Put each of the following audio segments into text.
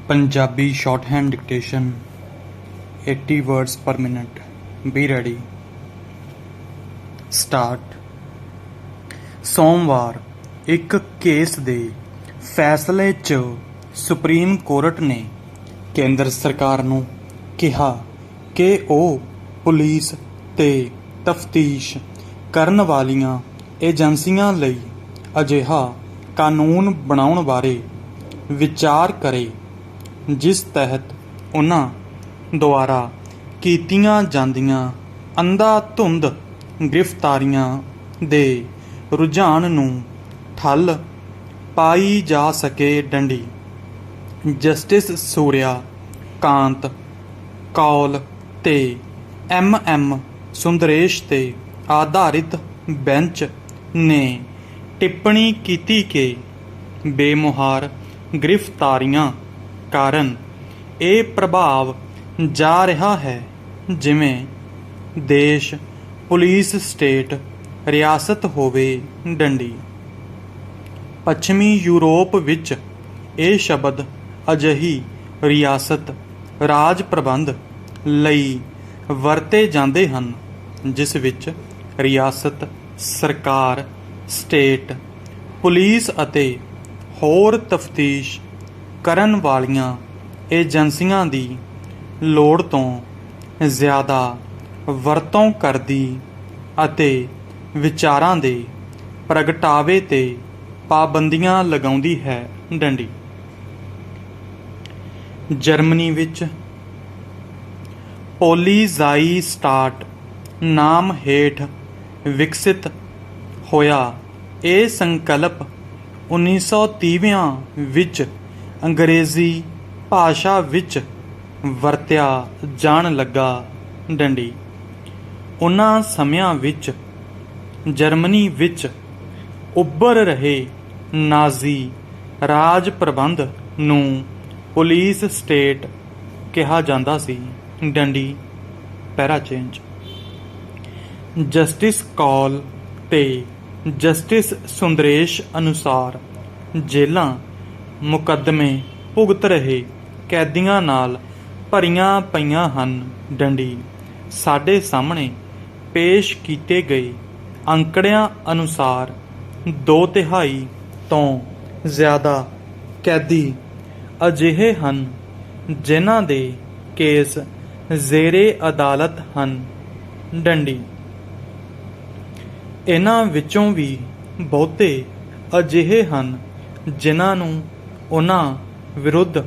Punjabi shorthand dictation 80 words per minute. Be ready. Start. ਸੋਮਵਾਰ ਇੱਕ case ਦੇ ਫੈਸਲੇ 'ਚ ਸੁਪਰੀਮ ਕੋਰਟ ਨੇ ਕੇਂਦਰ ਸਰਕਾਰ ਨੂੰ ਕਿਹਾ ਕਿ ਉਹ ਪੁਲਿਸ ਤੇ ਤਫਤੀਸ਼ ਕਰਨ ਵਾਲੀਆਂ ਏਜੰਸੀਆਂ ਲਈ ਅਜਿਹਾ ਕਾਨੂੰਨ ਬਣਾਉਣ ਬਾਰੇ ਵਿਚਾਰ ਕਰੇ ਜਿਸ ਤਹਿਤ ਉਨ੍ਹਾਂ ਦੁਆਰਾ ਕੀਤੀਆਂ ਜਾਂਦੀਆਂ ਅੰਧਾਧੁੰਦ ਗ੍ਰਿਫਤਾਰੀਆਂ ਦੇ ਰੁਝਾਨ ਨੂੰ ਠੱਲ ਪਾਈ ਜਾ ਸਕੇ। ਡੰਡੀ ਜਸਟਿਸ ਸੂਰਿਆ ਕਾਂਤ ਕੌਲ ਤੇ MM ਸੁੰਦਰੇਸ਼ ਤੇ ਆਧਾਰਿਤ ਬੈਂਚ ਨੇ ਟਿੱਪਣੀ ਕੀਤੀ ਕਿ ਬੇਮੁਹਾਰ ਗ੍ਰਿਫਤਾਰੀਆਂ ਕਾਰਨ ਇਹ ਪ੍ਰਭਾਵ ਜਾ ਰਿਹਾ ਹੈ ਜਿਵੇਂ ਦੇਸ਼ ਪੁਲਿਸ ਸਟੇਟ ਰਿਆਸਤ ਹੋਵੇ। ਡੰਡੀ ਪੱਛਮੀ ਯੂਰਪ ਵਿੱਚ ਇਹ ਸ਼ਬਦ ਅਜਿਹੀ ਰਿਆਸਤ ਰਾਜ ਪ੍ਰਬੰਧ ਲਈ ਵਰਤੇ ਜਾਂਦੇ ਹਨ ਜਿਸ ਵਿੱਚ ਰਿਆਸਤ ਸਰਕਾਰ ਸਟੇਟ ਪੁਲਿਸ ਅਤੇ ਹੋਰ ਤਫਤੀਸ਼ ਕਰਨ ਵਾਲੀਆਂ ਏਜੰਸੀਆਂ ਦੀ ਲੋੜ ਤੋਂ ਜ਼ਿਆਦਾ ਵਰਤੋਂ ਕਰਦੀ ਅਤੇ ਵਿਚਾਰਾਂ ਦੇ ਪ੍ਰਗਟਾਵੇ 'ਤੇ ਪਾਬੰਦੀਆਂ ਲਗਾਉਂਦੀ ਹੈ। ਡੰਡੀ ਜਰਮਨੀ ਵਿੱਚ ਪੋਲੀਜ਼ਾਈਸਟਾਟ ਨਾਮ ਹੇਠ ਵਿਕਸਿਤ ਹੋਇਆ ਇਹ ਸੰਕਲਪ 1930ਵਿਆਂ ਵਿੱਚ ਅੰਗਰੇਜ਼ੀ ਭਾਸ਼ਾ ਵਿੱਚ ਵਰਤਿਆ ਜਾਣ ਲੱਗਾ। ਡੰਡੀ ਉਨ੍ਹਾਂ ਸਮਿਆਂ ਵਿੱਚ ਜਰਮਨੀ ਵਿੱਚ ਉੱਭਰ ਰਹੇ ਨਾਜ਼ੀ ਰਾਜ ਪ੍ਰਬੰਧ ਨੂੰ ਪੁਲਿਸ ਸਟੇਟ ਕਿਹਾ ਜਾਂਦਾ ਸੀ। ਡੰਡੀ ਪੈਰਾ ਚੇਂਜ ਜਸਟਿਸ ਕੌਲ ਤੇ ਜਸਟਿਸ ਸੁੰਦਰੇਸ਼ ਅਨੁਸਾਰ ਜੇਲਾਂ ਮੁਕੱਦਮੇ ਭੁਗਤ ਰਹੇ ਕੈਦੀਆਂ ਨਾਲ ਭਰੀਆਂ ਪਈਆਂ ਹਨ। ਡੰਡੀ ਸਾਡੇ ਸਾਹਮਣੇ ਪੇਸ਼ ਕੀਤੇ ਗਏ ਅੰਕੜਿਆਂ ਅਨੁਸਾਰ 2/3 ਤੋਂ ਜ਼ਿਆਦਾ ਕੈਦੀ ਅਜਿਹੇ ਹਨ ਜਿਨ੍ਹਾਂ ਦੇ ਕੇਸ ਜ਼ੇਰੇ ਅਦਾਲਤ ਹਨ। ਡੰਡੀ ਇਹਨਾਂ ਵਿੱਚੋਂ ਵੀ ਬਹੁਤੇ ਅਜਿਹੇ ਹਨ ਜਿਨ੍ਹਾਂ ਨੂੰ ਉਨ੍ਹਾਂ ਵਿਰੁੱਧ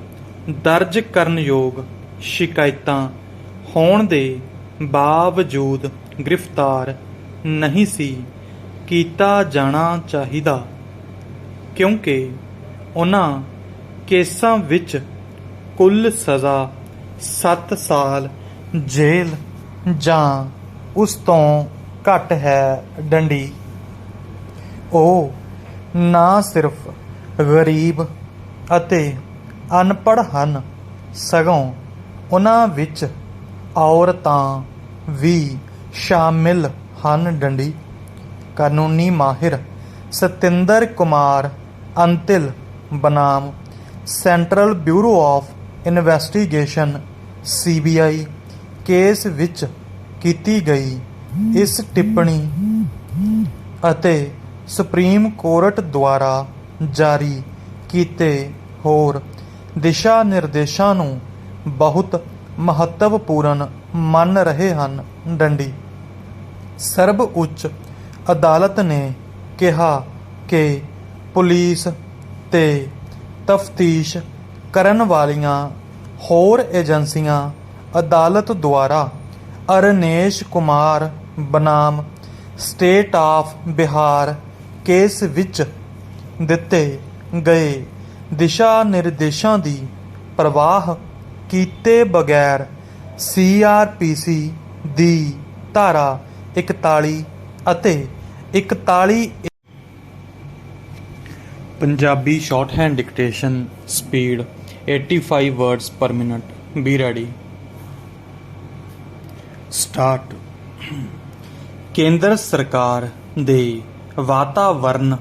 ਦਰਜ ਕਰਨਯੋਗ ਸ਼ਿਕਾਇਤਾਂ ਹੋਣ ਦੇ ਬਾਵਜੂਦ ਗ੍ਰਿਫਤਾਰ ਨਹੀਂ ਸੀ ਕੀਤਾ ਜਾਣਾ ਚਾਹੀਦਾ ਕਿਉਂਕਿ ਉਨ੍ਹਾਂ ਕੇਸਾਂ ਵਿੱਚ ਕੁੱਲ ਸਜ਼ਾ 7 ਸਾਲ ਜੇਲ੍ਹ ਜਾਂ ਉਸ ਤੋਂ ਘੱਟ ਹੈ। ਡੰਡੀ ਉਹ ਨਾ ਸਿਰਫ ਗਰੀਬ ਅਤੇ ਅਨਪੜ੍ਹ ਹਨ ਸਗੋਂ ਉਨ੍ਹਾਂ ਵਿੱਚ ਔਰਤਾਂ ਵੀ ਸ਼ਾਮਿਲ ਹਨ। ਡੰਡੀ ਕਾਨੂੰਨੀ ਮਾਹਿਰ ਸਤਿੰਦਰ ਕੁਮਾਰ ਅੰਤਿਲ ਬਨਾਮ central bureau of investigation CBI case ਵਿੱਚ ਕੀਤੀ ਗਈ ਇਸ ਟਿੱਪਣੀ ਅਤੇ ਸੁਪਰੀਮ ਕੋਰਟ ਦੁਆਰਾ ਜਾਰੀ ਕੀਤੇ ਹੋਰ ਦਿਸ਼ਾ ਨਿਰਦੇਸ਼ਾਂ ਨੂੰ ਬਹੁਤ ਮਹੱਤਵਪੂਰਨ ਮੰਨ ਰਹੇ ਹਨ। ਡੰਡੀ ਸਰਬ ਉੱਚ ਅਦਾਲਤ ਨੇ ਕਿਹਾ ਕਿ ਪੁਲਿਸ ਤੇ ਤਫਤੀਸ਼ ਕਰਨ ਵਾਲੀਆਂ ਹੋਰ ਏਜੰਸੀਆਂ ਅਦਾਲਤ ਦੁਆਰਾ ਅਰਨੇਸ਼ ਕੁਮਾਰ ਬਨਾਮ ਸਟੇਟ ਆਫ ਬਿਹਾਰ ਕੇਸ ਵਿੱਚ ਦਿੱਤੇ ਗਏ ਦਿਸ਼ਾ ਨਿਰਦੇਸ਼ਾਂ ਦੀ ਪਰਵਾਹ ਕੀਤੇ ਬਗੈਰ CRPC ਦੀ ਧਾਰਾ 41 ਅਤੇ 41 Punjabi shorthand dictation speed 85 words per minute. Be ready. Start. ਕੇਂਦਰ ਸਰਕਾਰ ਦੇ ਵਾਤਾਵਰਣ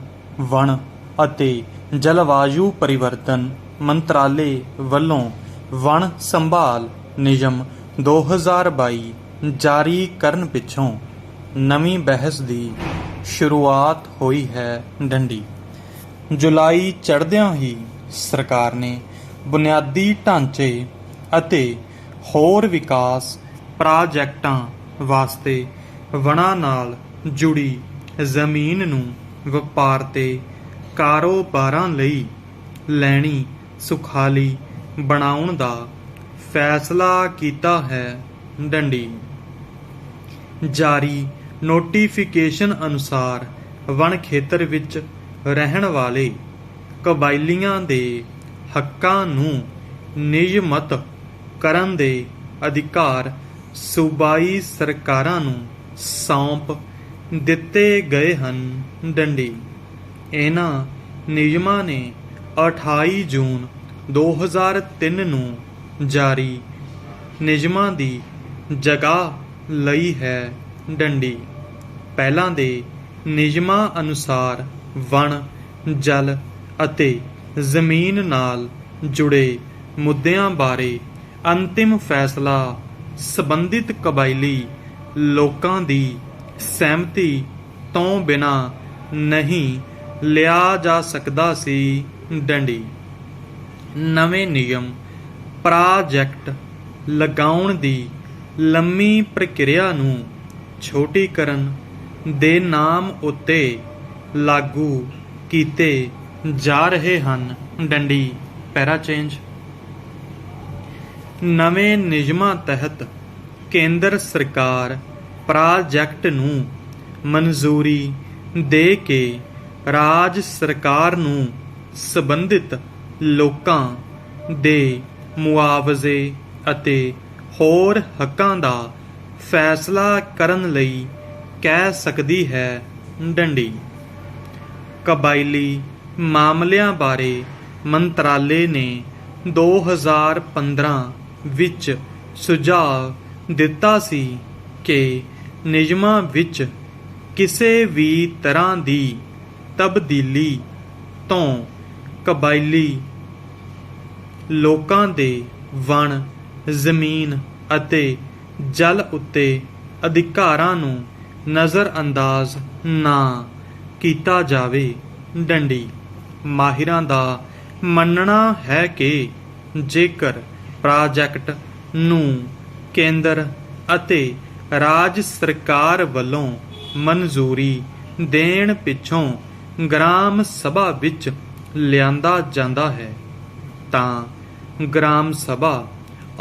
ਵਣ ਅਤੇ ਜਲਵਾਯੂ ਪਰਿਵਰਤਨ ਮੰਤਰਾਲੇ ਵੱਲੋਂ ਵਣ ਸੰਭਾਲ ਨਿਯਮ 2022 ਜਾਰੀ ਕਰਨ ਪਿੱਛੋਂ ਨਵੀਂ ਬਹਿਸ ਦੀ ਸ਼ੁਰੂਆਤ ਹੋਈ ਹੈ ਡੰਡੀ। ਜੁਲਾਈ ਚੜ੍ਹਦਿਆਂ ਹੀ ਸਰਕਾਰ ਨੇ ਬੁਨਿਆਦੀ ਢਾਂਚੇ ਅਤੇ ਹੋਰ ਵਿਕਾਸ ਪ੍ਰਾਜੈਕਟਾਂ ਵਾਸਤੇ ਵਣਾਂ ਨਾਲ ਜੁੜੀ ਜ਼ਮੀਨ ਨੂੰ ਵਪਾਰ ਤੇ ਕਾਰੋਬਾਰਾਂ ਲਈ ਲੈਣੀ ਸੁਖਾਲੀ ਬਣਾਉਣ ਦਾ ਫੈਸਲਾ ਕੀਤਾ ਹੈ ਡੰਡੀ। ਜਾਰੀ ਨੋਟੀਫਿਕੇਸ਼ਨ ਅਨੁਸਾਰ ਵਣ ਖੇਤਰ ਵਿੱਚ ਰਹਿਣ ਵਾਲੇ ਕਬਾਇਲੀਆਂ ਦੇ ਹੱਕਾਂ ਨੂੰ ਨਿਯਮਤ ਕਰਨ ਦੇ ਅਧਿਕਾਰ ਸੂਬਾਈ ਸਰਕਾਰਾਂ ਨੂੰ ਸੌਂਪ ਦਿੱਤੇ ਗਏ ਹਨ ਡੰਡੀ। ਇਹਨਾਂ ਨਿਯਮਾਂ ਨੇ 28 ਜੂਨ 2003 ਨੂੰ ਜਾਰੀ ਨਿਯਮਾਂ ਦੀ ਜਗ੍ਹਾ ਲਈ ਹੈ ਡੰਡੀ। ਪਹਿਲਾਂ ਦੇ ਨਿਯਮਾਂ ਅਨੁਸਾਰ ਵਣ, ਜਲ ਅਤੇ ਜ਼ਮੀਨ ਨਾਲ ਜੁੜੇ ਮੁੱਦਿਆਂ ਬਾਰੇ ਅੰਤਿਮ ਫੈਸਲਾ ਸੰਬੰਧਿਤ ਕਬਾਇਲੀ ਲੋਕਾਂ ਦੀ ਸਹਿਮਤੀ ਤੋਂ ਬਿਨਾਂ ਨਹੀਂ ਲਿਆ ਜਾ ਸਕਦਾ ਸੀ ਡੰਡੀ। ਨਵੇਂ ਨਿਯਮ ਪ੍ਰਾਜੈਕਟ ਲਗਾਉਣ ਦੀ ਲੰਮੀ ਪ੍ਰਕਿਰਿਆ ਨੂੰ ਛੋਟੀ ਕਰਨ ਦੇ ਨਾਮ ਉੱਤੇ ਲਾਗੂ ਕੀਤੇ ਜਾ ਰਹੇ ਹਨ ਡੰਡੀ। ਪੈਰਾ ਚੇਂਜ। ਨਵੇਂ ਨਿਯਮਾਂ ਤਹਿਤ ਕੇਂਦਰ ਸਰਕਾਰ ਪ੍ਰਾਜੈਕਟ ਨੂੰ ਮਨਜ਼ੂਰੀ ਦੇ ਕੇ ਰਾਜ ਸਰਕਾਰ ਨੂੰ ਸੰਬੰਧਿਤ ਲੋਕਾਂ ਦੇ ਮੁਆਵਜ਼ੇ ਅਤੇ ਹੋਰ ਹੱਕਾਂ ਦਾ ਫੈਸਲਾ ਕਰਨ ਲਈ ਕਹਿ ਸਕਦੀ ਹੈ ਡੰਡੀ। ਕਬਾਇਲੀ ਮਾਮਲਿਆਂ ਬਾਰੇ ਮੰਤਰਾਲੇ ਨੇ 2015 ਵਿੱਚ ਸੁਝਾਅ ਦਿੱਤਾ ਸੀ ਕਿ ਨਿਯਮਾਂ ਵਿੱਚ ਕਿਸੇ ਵੀ ਤਰ੍ਹਾਂ ਦੀ ਤਬਦੀਲੀ ਤੋਂ ਕਬਾਇਲੀ ਲੋਕਾਂ ਦੇ ਵਣ, ਜ਼ਮੀਨ ਅਤੇ ਜਲ ਉੱਤੇ ਅਧਿਕਾਰਾਂ ਨੂੰ ਨਜ਼ਰਅੰਦਾਜ਼ ਨਾ ਕੀਤਾ ਜਾਵੇ ਡੰਡੀ। ਮਾਹਿਰਾਂ ਦਾ ਮੰਨਣਾ ਹੈ ਕਿ ਜੇਕਰ ਪ੍ਰਾਜੈਕਟ ਨੂੰ ਕੇਂਦਰ ਅਤੇ ਰਾਜ ਸਰਕਾਰ ਵੱਲੋਂ ਮਨਜ਼ੂਰੀ ਦੇਣ ਪਿੱਛੋਂ ਗ੍ਰਾਮ ਸਭਾ ਵਿੱਚ ਲਿਆਂਦਾ ਜਾਂਦਾ ਹੈ ਤਾਂ ਗ੍ਰਾਮ ਸਭਾ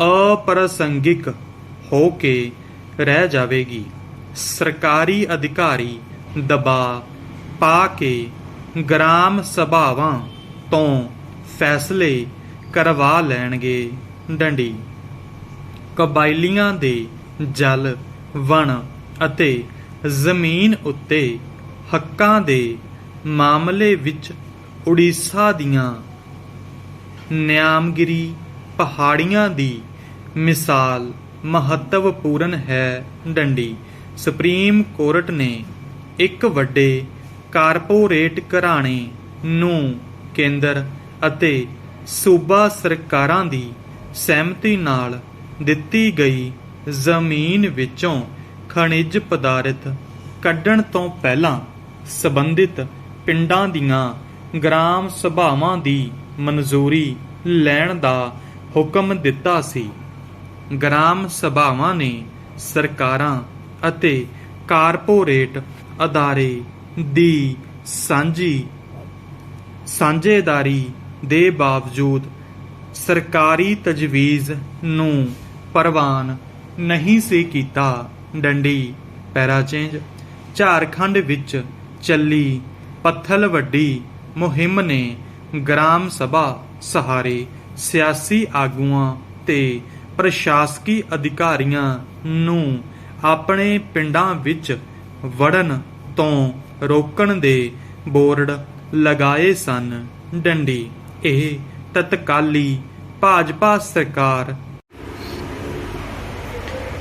ਅਪ੍ਰਾਸੰਗਿਕ ਹੋ ਕੇ ਰਹਿ ਜਾਵੇਗੀ। ਸਰਕਾਰੀ ਅਧਿਕਾਰੀ ਦਬਾਅ ਪਾ ਕੇ ਗ੍ਰਾਮ ਸਭਾਵਾਂ ਤੋਂ ਫੈਸਲੇ ਕਰਵਾ ਲੈਣਗੇ ਡੰਡੀ। ਕਬਾਇਲੀਆਂ ਦੇ ਜਲ, ਵਣ ਅਤੇ ਜ਼ਮੀਨ ਉੱਤੇ ਹੱਕਾਂ ਦੇ ਮਾਮਲੇ ਵਿੱਚ ਉੜੀਸਾ ਦੀਆਂ ਨਿਆਮਗਿਰੀ ਪਹਾੜੀਆਂ ਦੀ ਮਿਸਾਲ ਮਹੱਤਵਪੂਰਨ ਹੈ ਡੰਡੀ। ਸੁਪਰੀਮ ਕੋਰਟ ਨੇ ਇੱਕ ਵੱਡੇ ਕਾਰਪੋਰੇਟ ਘਰਾਣੇ ਨੂੰ ਕੇਂਦਰ ਅਤੇ ਸੂਬਾ ਸਰਕਾਰਾਂ ਦੀ ਸਹਿਮਤੀ ਨਾਲ ਦਿੱਤੀ ਗਈ ਜ਼ਮੀਨ ਵਿੱਚੋਂ ਖਣਿਜ ਪਦਾਰਥ ਕੱਢਣ ਤੋਂ ਪਹਿਲਾਂ ਸੰਬੰਧਿਤ ਪਿੰਡਾਂ ਦੀਆਂ ਗ੍ਰਾਮ ਸਭਾਵਾਂ ਦੀ ਮਨਜ਼ੂਰੀ ਲੈਣ ਦਾ ਹੁਕਮ ਦਿੱਤਾ ਸੀ। ਗ੍ਰਾਮ ਸਭਾਵਾਂ ਨੇ ਸਰਕਾਰਾਂ ਅਤੇ ਕਾਰਪੋਰੇਟ ਅਦਾਰੇ ਦੀ ਸਾਂਝੇਦਾਰੀ ਦੇ ਬਾਵਜੂਦ ਸਰਕਾਰੀ ਤਜਵੀਜ਼ ਨੂੰ ਪ੍ਰਵਾਨ ਨਹੀਂ ਸੀ ਕੀਤਾ ਡੰਡੀ। ਪੈਰਾ ਚੇਂਜ। ਝਾਰਖੰਡ ਵਿੱਚ ਚੱਲੀ ਪੱਥਲਵੱਡੀ ਮੁਹਿੰਮ ਨੇ ਗ੍ਰਾਮ ਸਭਾ ਸਹਾਰੇ ਸਿਆਸੀ ਆਗੂਆਂ ਤੇ ਪ੍ਰਸ਼ਾਸਕੀ ਅਧਿਕਾਰੀਆਂ ਨੂੰ ਆਪਣੇ ਪਿੰਡਾਂ ਵਿੱਚ ਵੜਨ ਤੋਂ ਰੋਕਣ ਦੇ ਬੋਰਡ ਲਗਾਏ ਸਨ ਡੰਡੀ। ਇਹ ਤਤਕਾਲੀ ਭਾਜਪਾ ਸਰਕਾਰ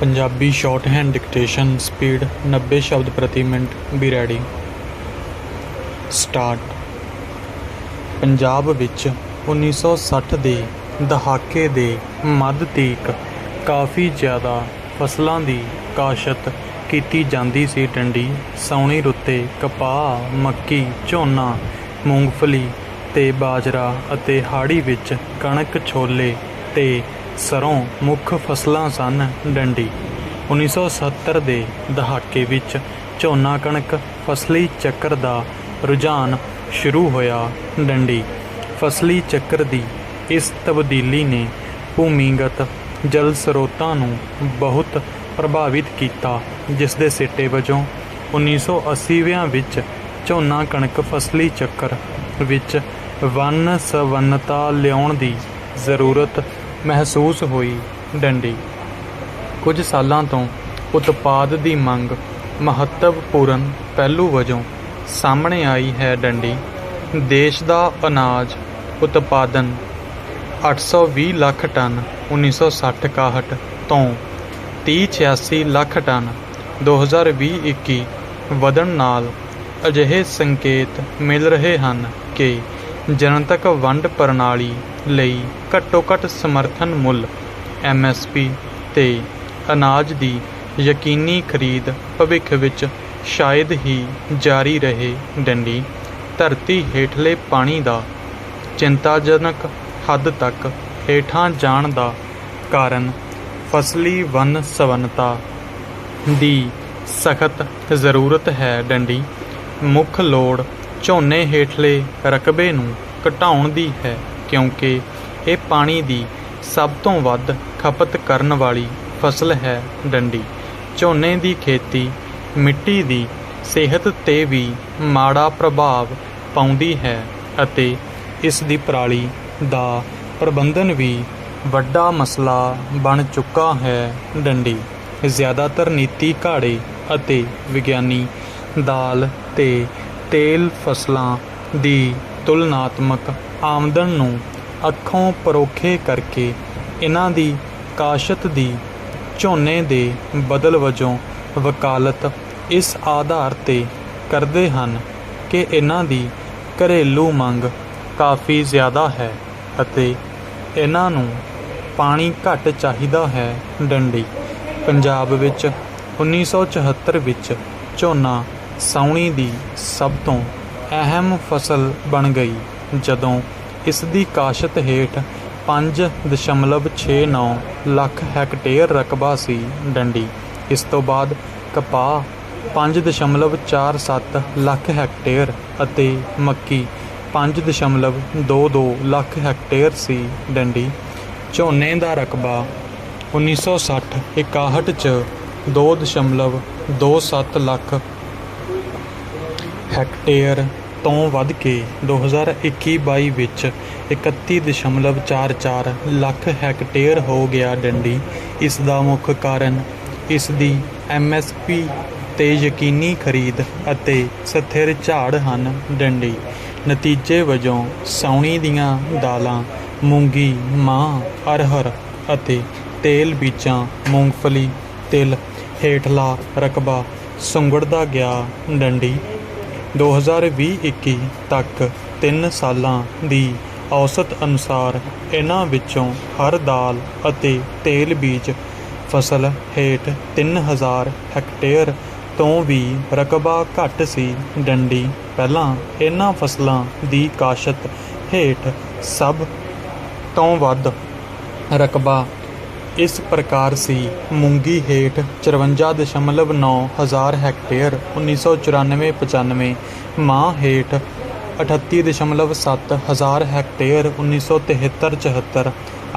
ਪੰਜਾਬੀ ਸ਼ਾਰਟਹੈਂਡ ਡਿਕਟੇਸ਼ਨ ਸਪੀਡ 90 ਸ਼ਬਦ ਪ੍ਰਤੀ minute B ready. Start. Punjab ਵਿੱਚ 1960 ਦੇ ਦਹਾਕੇ ਦੇ ਮੱਧ ਤੀਕ ਕਾਫੀ ਜ਼ਿਆਦਾ ਫਸਲਾਂ ਦੀ ਕਾਸ਼ਤ ਕੀਤੀ ਜਾਂਦੀ ਸੀ। ਡੰਡੀ ਸਾਉਣੀ ਰੁੱਤੇ ਕਪਾਹ, ਮੱਕੀ, ਝੋਨਾ, ਮੂੰਗਫਲੀ ਤੇ ਬਾਜਰਾ ਅਤੇ ਹਾੜੀ ਵਿੱਚ ਕਣਕ, ਛੋਲੇ ਤੇ ਸਰੋਂ ਮੁੱਖ ਫਸਲਾਂ ਸਨ। ਡੰਡੀ 1970 ਦੇ ਦਹਾਕੇ ਵਿੱਚ ਝੋਨਾ ਕਣਕ ਫਸਲੀ ਚੱਕਰ ਦਾ ਰੁਝਾਨ ਸ਼ੁਰੂ ਹੋਇਆ। ਡੰਡੀ ਫਸਲੀ ਚੱਕਰ ਦੀ ਇਸ ਤਬਦੀਲੀ ਨੇ ਭੂਮੀਗਤ ਜਲ ਸਰੋਤਾਂ ਨੂੰ ਬਹੁਤ ਪ੍ਰਭਾਵਿਤ ਕੀਤਾ, ਜਿਸ ਦੇ ਸਿੱਟੇ ਵਜੋਂ 1980ਵਿਆਂ ਵਿੱਚ ਝੋਨਾ ਕਣਕ ਫਸਲੀ ਚੱਕਰ ਵਿੱਚ ਵੰਨ ਸਵੰਨਤਾ ਲਿਆਉਣ ਦੀ ਜ਼ਰੂਰਤ ਮਹਿਸੂਸ ਹੋਈ। ਡੰਡੀ ਕੁਝ ਸਾਲਾਂ ਤੋਂ ਉਤਪਾਦ ਦੀ ਮੰਗ ਮਹੱਤਵਪੂਰਨ ਪਹਿਲੂ ਵਜੋਂ ਸਾਹਮਣੇ ਆਈ ਹੈ। ਡੰਡੀ ਦੇਸ਼ ਦਾ ਅਨਾਜ ਉਤਪਾਦਨ 820 ਲੱਖ ਟਨ 1960-61 ਤੋਂ 30-86 ਲੱਖ ਟਨ 2020-21 ਵਧਣ ਨਾਲ ਅਜਿਹੇ ਸੰਕੇਤ ਮਿਲ ਰਹੇ ਹਨ ਕਿ ਜਨਤਕ ਵੰਡ ਪ੍ਰਣਾਲੀ ਲਈ ਘੱਟੋ-ਘੱਟ ਸਮਰਥਨ ਮੁੱਲ MSP ਤੇ ਅਨਾਜ ਦੀ ਯਕੀਨੀ ਖਰੀਦ ਭਵਿੱਖ ਵਿੱਚ ਸ਼ਾਇਦ ਹੀ ਜਾਰੀ ਰਹੇ। ਡੰਡੀ ਧਰਤੀ ਹੇਠਲੇ ਪਾਣੀ ਦਾ ਚਿੰਤਾਜਨਕ ਹੱਦ ਤੱਕ ਹੇਠਾਂ ਜਾਣ ਦਾ ਕਾਰਨ ਫਸਲੀ ਵੰਨ ਸਵੰਨਤਾ ਦੀ ਸਖਤ ਜ਼ਰੂਰਤ ਹੈ। ਡੰਡੀ ਮੁੱਖ ਲੋੜ ਝੋਨੇ ਹੇਠਲੇ ਰਕਬੇ ਨੂੰ ਘਟਾਉਣ ਦੀ ਹੈ, ਕਿਉਂਕਿ ਇਹ ਪਾਣੀ ਦੀ ਸਭ ਤੋਂ ਵੱਧ ਖਪਤ ਕਰਨ ਵਾਲੀ ਫਸਲ ਹੈ। ਡੰਡੀ ਝੋਨੇ ਦੀ ਖੇਤੀ ਮਿੱਟੀ ਦੀ ਸਿਹਤ 'ਤੇ ਵੀ ਮਾੜਾ ਪ੍ਰਭਾਵ ਪਾਉਂਦੀ ਹੈ ਅਤੇ ਇਸ ਦੀ ਪਰਾਲੀ ਦਾ ਪ੍ਰਬੰਧਨ ਵੀ ਵੱਡਾ ਮਸਲਾ ਬਣ ਚੁੱਕਾ ਹੈ। ਡੰਡੀ ਜ਼ਿਆਦਾਤਰ ਨੀਤੀ ਘਾੜੇ ਅਤੇ ਵਿਗਿਆਨੀ ਦਾਲ ਤੇ ਤੇਲ ਫਸਲਾਂ ਦੀ ਤੁਲਨਾਤਮਕ ਆਮਦਨ ਨੂੰ ਅੱਖੋਂ ਪਰੋਖੇ ਕਰਕੇ ਇਹਨਾਂ ਦੀ ਕਾਸ਼ਤ ਦੀ ਝੋਨੇ ਦੇ ਬਦਲ ਵਜੋਂ ਵਕਾਲਤ ਇਸ ਆਧਾਰ 'ਤੇ ਕਰਦੇ ਹਨ ਕਿ ਇਹਨਾਂ ਦੀ ਘਰੇਲੂ ਮੰਗ ਕਾਫੀ ਜ਼ਿਆਦਾ ਹੈ ਅਤੇ ਇਹਨਾਂ ਨੂੰ ਪਾਣੀ ਘੱਟ ਚਾਹੀਦਾ ਹੈ। ਡੰਡੀ ਪੰਜਾਬ ਵਿੱਚ 1974 ਵਿੱਚ ਝੋਨਾ ਸਾਉਣੀ ਦੀ ਸਭ ਤੋਂ ਅਹਿਮ ਫਸਲ ਬਣ ਗਈ, ਜਦੋਂ ਇਸ ਦੀ ਕਾਸ਼ਤ ਹੇਠ 5.69 ਲੱਖ ਹੈਕਟੇਅਰ ਰਕਬਾ ਸੀ। ਡੰਡੀ ਇਸ ਤੋਂ ਬਾਅਦ ਕਪਾਹ 5.47 ਲੱਖ ਹੈਕਟੇਅਰ ਅਤੇ ਮੱਕੀ 5.22 ਲੱਖ ਹੈਕਟੇਅਰ ਸੀ। ਡੰਡੀ ਝੋਨੇ ਦਾ ਰਕਬਾ 1960-61 'ਚ 2.27 ਲੱਖ ਹੈਕਟੇਅਰ ਤੋਂ ਵੱਧ ਕੇ 2021-22 ਵਿੱਚ 31.44 ਲੱਖ ਹੈਕਟੇਅਰ ਹੋ ਗਿਆ। ਡੰਡੀ ਇਸ ਦਾ ਮੁੱਖ ਕਾਰਨ ਇਸ ਦੀ MSP ਤੇ ਯਕੀਨੀ ਖਰੀਦ ਅਤੇ ਸਥਿਰ ਝਾੜ ਹਨ। ਡੰਡੀ ਨਤੀਜੇ ਵਜੋਂ ਸਾਉਣੀ ਦੀਆਂ ਦਾਲਾਂ ਮੂੰਗੀ, ਮਾਂਹ, ਅਰਹਰ ਅਤੇ ਤੇਲ ਬੀਜਾਂ ਮੂੰਗਫਲੀ ਤਿਲ ਹੇਠਲਾ ਰਕਬਾ ਸੁੰਗੜਦਾ ਗਿਆ। ਡੰਡੀ 2020-21 ਤੱਕ 3 ਸਾਲਾਂ ਦੀ ਔਸਤ ਅਨੁਸਾਰ ਇਹਨਾਂ ਵਿੱਚੋਂ ਹਰ ਦਾਲ ਅਤੇ ਤੇਲ ਬੀਜ ਫਸਲ ਹੇਠ 3000 ਹੈਕਟੇਅਰ ਤੋਂ ਵੀ ਰਕਬਾ ਘੱਟ ਸੀ। ਡੰਡੀ ਪਹਿਲਾਂ ਇਹਨਾਂ ਫਸਲਾਂ ਦੀ ਕਾਸ਼ਤ ਹੇਠ ਸਭ ਤੋਂ ਵੱਧ ਰਕਬਾ ਇਸ ਪ੍ਰਕਾਰ ਸੀ: ਮੂੰਗੀ ਹੇਠ 54.9 ਹਜ਼ਾਰ ਹੈਕਟੇਅਰ 1994-95, ਮਾਂਹ ਹੇਠ 38.7 ਹਜ਼ਾਰ ਹੈਕਟੇਅਰ 1973-74,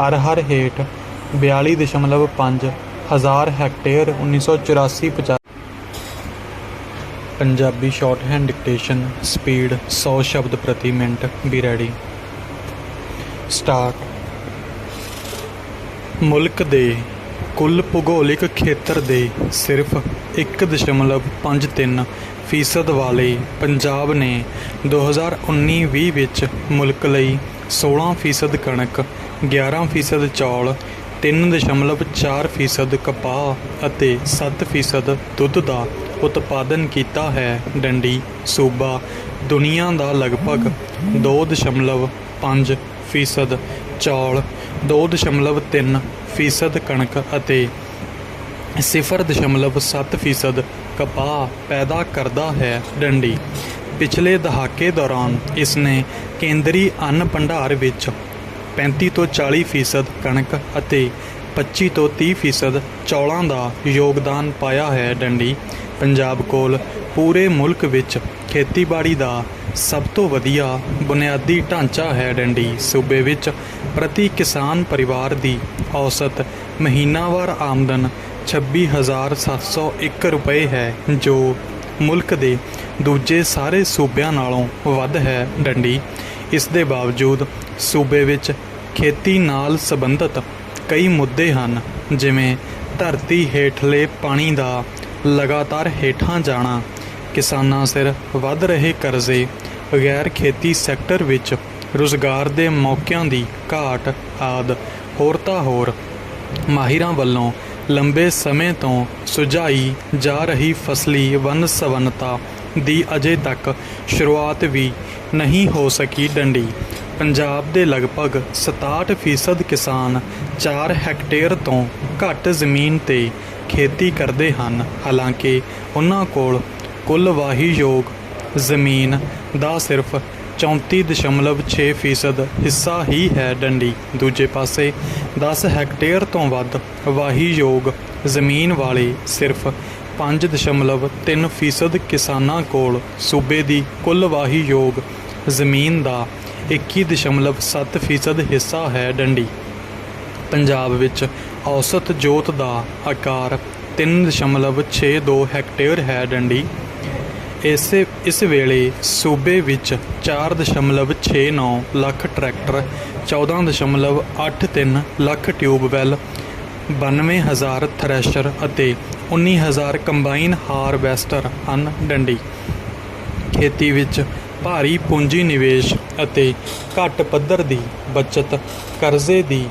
ਅਰਹਰ ਹੇਠ 42.5 ਹਜ਼ਾਰ hectare 1984-85। Punjabi shorthand dictation speed 100 ਸ਼ਬਦ ਪ੍ਰਤੀ ਮਿੰਟ। B ready. ਸਟਾਰਟ। ਮੁਲਕ ਦੇ ਕੁੱਲ ਭੂਗੋਲਿਕ ਖੇਤਰ ਦੇ ਸਿਰਫ 1.53% ਵਾਲੇ ਪੰਜਾਬ ਨੇ 2019-20 ਵਿੱਚ ਮੁਲਕ ਲਈ 16% ਕਣਕ, 11% ਚੌਲ, 3.4% ਕਪਾਹ ਅਤੇ 7% ਦੁੱਧ ਦਾ ਉਤਪਾਦਨ ਕੀਤਾ ਹੈ। ਡੰਡੀ ਸੂਬਾ ਦੁਨੀਆ ਦਾ ਲਗਭਗ 2.5 ਫੀਸਦ ਚੌਲ, 2.3% ਕਣਕ ਅਤੇ 0.7% ਕਪਾਹ ਪੈਦਾ ਕਰਦਾ ਹੈ। ਡੰਡੀ ਪਿਛਲੇ ਦਹਾਕੇ ਦੌਰਾਨ ਇਸਨੇ ਕੇਂਦਰੀ ਅੰਨ ਭੰਡਾਰ ਵਿੱਚ 35 ਤੋਂ 40% ਕਣਕ ਅਤੇ 25 ਤੋਂ 30% ਚੌਲਾਂ ਦਾ ਯੋਗਦਾਨ ਪਾਇਆ ਹੈ। ਡੰਡੀ ਪੰਜਾਬ ਕੋਲ ਪੂਰੇ ਮੁਲਕ ਵਿੱਚ ਖੇਤੀਬਾੜੀ ਦਾ ਸਭ ਤੋਂ ਵਧੀਆ ਬੁਨਿਆਦੀ ਢਾਂਚਾ ਹੈ। ਡੰਡੀ ਸੂਬੇ ਵਿੱਚ ਪ੍ਰਤੀ ਕਿਸਾਨ ਪਰਿਵਾਰ ਦੀ ਔਸਤ ਮਹੀਨਾਵਾਰ ਆਮਦਨ 26,701 ਰੁਪਏ ਹੈ, ਜੋ ਮੁਲਕ ਦੇ ਦੂਜੇ ਸਾਰੇ ਸੂਬਿਆਂ ਨਾਲੋਂ ਵੱਧ ਹੈ। ਡੰਡੀ ਇਸ ਦੇ ਬਾਵਜੂਦ ਸੂਬੇ ਵਿੱਚ ਖੇਤੀ ਨਾਲ ਸੰਬੰਧਿਤ ਕਈ ਮੁੱਦੇ ਹਨ, ਜਿਵੇਂ ਧਰਤੀ ਹੇਠਲੇ ਪਾਣੀ ਦਾ ਲਗਾਤਾਰ ਹੇਠਾਂ ਜਾਣਾ, ਕਿਸਾਨਾਂ ਸਿਰ ਵੱਧ ਰਹੇ ਕਰਜ਼ੇ, ਗੈਰ ਖੇਤੀ ਸੈਕਟਰ ਵਿੱਚ ਰੁਜ਼ਗਾਰ ਦੇ ਮੌਕਿਆਂ ਦੀ ਘਾਟ ਆਦਿ। ਹੋਰ ਤਾਂ ਹੋਰ ਮਾਹਿਰਾਂ ਵੱਲੋਂ ਲੰਬੇ ਸਮੇਂ ਤੋਂ ਸੁਝਾਈ ਜਾ ਰਹੀ ਫਸਲੀ ਵੰਨ-ਸਵੰਨਤਾ ਦੀ ਅਜੇ ਤੱਕ ਸ਼ੁਰੂਆਤ ਵੀ ਨਹੀਂ ਹੋ ਸਕੀ। ਡੰਡੀ ਪੰਜਾਬ ਦੇ ਲਗਭਗ 67% ਕਿਸਾਨ 4 ਹੈਕਟੇਅਰ ਤੋਂ ਘੱਟ ਜ਼ਮੀਨ 'ਤੇ ਖੇਤੀ ਕਰਦੇ ਹਨ। ਹਾਲਾਂਕਿ ਉਹਨਾਂ ਕੋਲ ਕੁੱਲ ਵਾਹੀਯੋਗ ਜ਼ਮੀਨ ਦਾ ਸਿਰਫ 34.6% ਹਿੱਸਾ ਹੀ ਹੈ। ਡੰਡੀ ਦੂਜੇ ਪਾਸੇ 10 ਹੈਕਟੇਅਰ ਤੋਂ ਵੱਧ ਵਾਹੀਯੋਗ ਜ਼ਮੀਨ ਵਾਲੇ ਸਿਰਫ 5.3% ਕਿਸਾਨਾਂ ਕੋਲ ਸੂਬੇ ਦੀ ਕੁੱਲ ਵਾਹੀਯੋਗ ਜ਼ਮੀਨ ਦਾ 21.7% ਹਿੱਸਾ ਹੈ। ਡੰਡੀ ਪੰਜਾਬ ਵਿੱਚ ਔਸਤ ਜੋਤ ਦਾ ਆਕਾਰ 3.62 ਹੈਕਟੇਅਰ ਹੈ। ਡੰਡੀ ਇਸ ਵੇਲੇ ਸੂਬੇ ਵਿੱਚ 4.69 lakh tractor, 14.83 lakh tubewell, 92,000 thresher ਅਤੇ 19,000 ਕੰਬਾਈਨ ਹਾਰਵੈਸਟਰ ਹਨ। ਡੰਡੀ ਖੇਤੀ ਵਿੱਚ ਭਾਰੀ ਪੂੰਜੀ ਨਿਵੇਸ਼ ਅਤੇ ਘੱਟ ਪੱਧਰ ਦੀ ਬੱਚਤ ਕਰਜ਼ੇ ਦੀ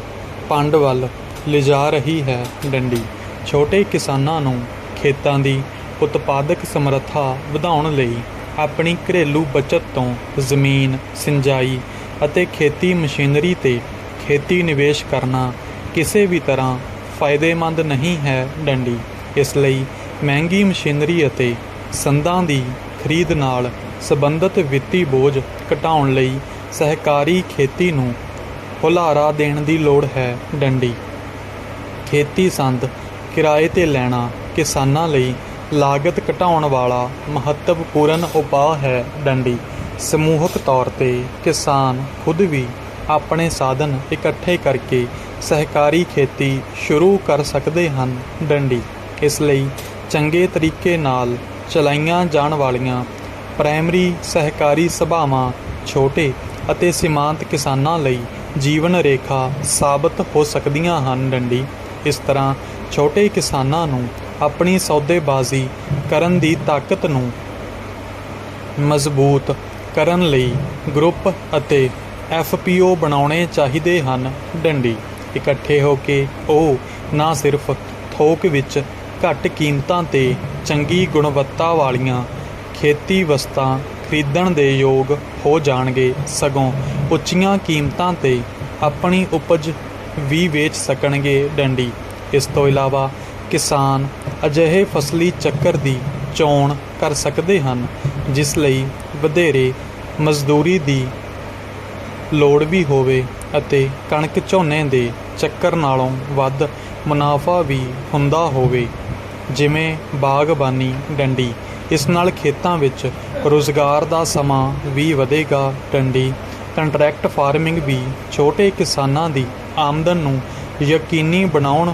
ਪੰਡ ਵੱਲ ਲਿਜਾ ਰਹੀ ਹੈ। ਡੰਡੀ ਛੋਟੇ ਕਿਸਾਨਾਂ ਨੂੰ ਖੇਤਾਂ ਦੀ ਉਤਪਾਦਕ ਸਮਰੱਥਾ ਵਧਾਉਣ ਲਈ ਆਪਣੀ ਘਰੇਲੂ ਬਚਤ ਤੋਂ ਜ਼ਮੀਨ, ਸਿੰਜਾਈ ਅਤੇ ਖੇਤੀ ਮਸ਼ੀਨਰੀ 'ਤੇ ਖੇਤੀ ਨਿਵੇਸ਼ ਕਰਨਾ ਕਿਸੇ ਵੀ ਤਰ੍ਹਾਂ ਫਾਇਦੇਮੰਦ ਨਹੀਂ ਹੈ। ਡੰਡੀ ਇਸ ਲਈ ਮਹਿੰਗੀ ਮਸ਼ੀਨਰੀ ਅਤੇ ਸੰਦਾਂ ਦੀ ਖਰੀਦ ਨਾਲ ਸੰਬੰਧਿਤ ਵਿੱਤੀ ਬੋਝ ਘਟਾਉਣ ਲਈ ਸਹਿਕਾਰੀ ਖੇਤੀ ਨੂੰ ਹੁਲਾਰਾ ਦੇਣ ਦੀ ਲੋੜ ਹੈ। ਡੰਡੀ ਖੇਤੀ ਸੰਦ ਕਿਰਾਏ 'ਤੇ ਲੈਣਾ ਕਿਸਾਨਾਂ ਲਈ ਲਾਗਤ ਘਟਾਉਣ ਵਾਲਾ ਮਹੱਤਵਪੂਰਨ ਉਪਾਅ ਹੈ। ਡੰਡੀ ਸਮੂਹਕ ਤੌਰ 'ਤੇ ਕਿਸਾਨ ਖੁਦ ਵੀ ਆਪਣੇ ਸਾਧਨ ਇਕੱਠੇ ਕਰਕੇ ਸਹਿਕਾਰੀ ਖੇਤੀ ਸ਼ੁਰੂ ਕਰ ਸਕਦੇ ਹਨ। ਡੰਡੀ ਇਸ ਲਈ ਚੰਗੇ ਤਰੀਕੇ ਨਾਲ ਚਲਾਈਆਂ ਜਾਣ ਵਾਲੀਆਂ ਪ੍ਰਾਇਮਰੀ ਸਹਿਕਾਰੀ ਸਭਾਵਾਂ ਛੋਟੇ ਅਤੇ ਸੀਮਾਂਤ ਕਿਸਾਨਾਂ ਲਈ ਜੀਵਨ ਰੇਖਾ ਸਾਬਤ ਹੋ ਸਕਦੀਆਂ ਹਨ। ਡੰਡੀ ਇਸ ਤਰ੍ਹਾਂ ਛੋਟੇ ਕਿਸਾਨਾਂ ਨੂੰ ਆਪਣੀ ਸੌਦੇਬਾਜ਼ੀ ਕਰਨ ਦੀ ਤਾਕਤ ਨੂੰ ਮਜ਼ਬੂਤ ਕਰਨ ਲਈ ਗਰੁੱਪ ਅਤੇ FPO ਬਣਾਉਣੇ ਚਾਹੀਦੇ ਹਨ। ਡੰਡੀ ਇਕੱਠੇ ਹੋ ਕੇ ਉਹ ਨਾ ਸਿਰਫ ਥੋਕ ਵਿੱਚ ਘੱਟ ਕੀਮਤਾਂ 'ਤੇ ਚੰਗੀ ਗੁਣਵੱਤਾ ਵਾਲੀਆਂ ਖੇਤੀ ਵਸਤਾਂ ਖਰੀਦਣ ਦੇ ਯੋਗ ਹੋ ਜਾਣਗੇ, ਸਗੋਂ ਉੱਚੀਆਂ ਕੀਮਤਾਂ 'ਤੇ ਆਪਣੀ ਉਪਜ ਵੀ ਵੇਚ ਸਕਣਗੇ। ਡੰਡੀ ਇਸ ਤੋਂ ਇਲਾਵਾ ਕਿਸਾਨ ਅਜਿਹੇ ਫਸਲੀ ਚੱਕਰ ਦੀ ਚੋਣ ਕਰ ਸਕਦੇ ਹਨ ਜਿਸ ਲਈ ਵਧੇਰੇ ਮਜ਼ਦੂਰੀ ਦੀ ਲੋੜ ਵੀ ਹੋਵੇ ਅਤੇ ਕਣਕ ਝੋਨੇ ਦੇ ਚੱਕਰ ਨਾਲੋਂ ਵੱਧ ਮੁਨਾਫਾ ਵੀ ਹੁੰਦਾ ਹੋਵੇ, ਜਿਵੇਂ ਬਾਗਬਾਨੀ। ਡੰਡੀ ਇਸ ਨਾਲ ਖੇਤਾਂ ਵਿੱਚ ਰੁਜ਼ਗਾਰ ਦਾ ਸਮਾਂ ਵੀ ਵਧੇਗਾ। ਡੰਡੀ ਕੰਟਰੈਕਟ ਫਾਰਮਿੰਗ ਵੀ ਛੋਟੇ ਕਿਸਾਨਾਂ ਦੀ ਆਮਦਨ ਨੂੰ ਯਕੀਨੀ ਬਣਾਉਣ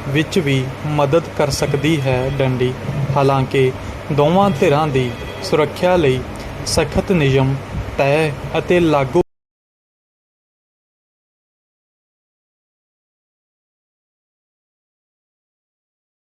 ਵਿੱਚ ਵੀ ਮਦਦ ਕਰ ਸਕਦੀ ਹੈ। ਡੰਡੀ ਹਾਲਾਂਕਿ ਦੋਵਾਂ ਧਿਰਾਂ ਦੀ ਸੁਰੱਖਿਆ ਲਈ ਸਖਤ ਨਿਯਮ ਤੈਅ ਅਤੇ ਲਾਗੂ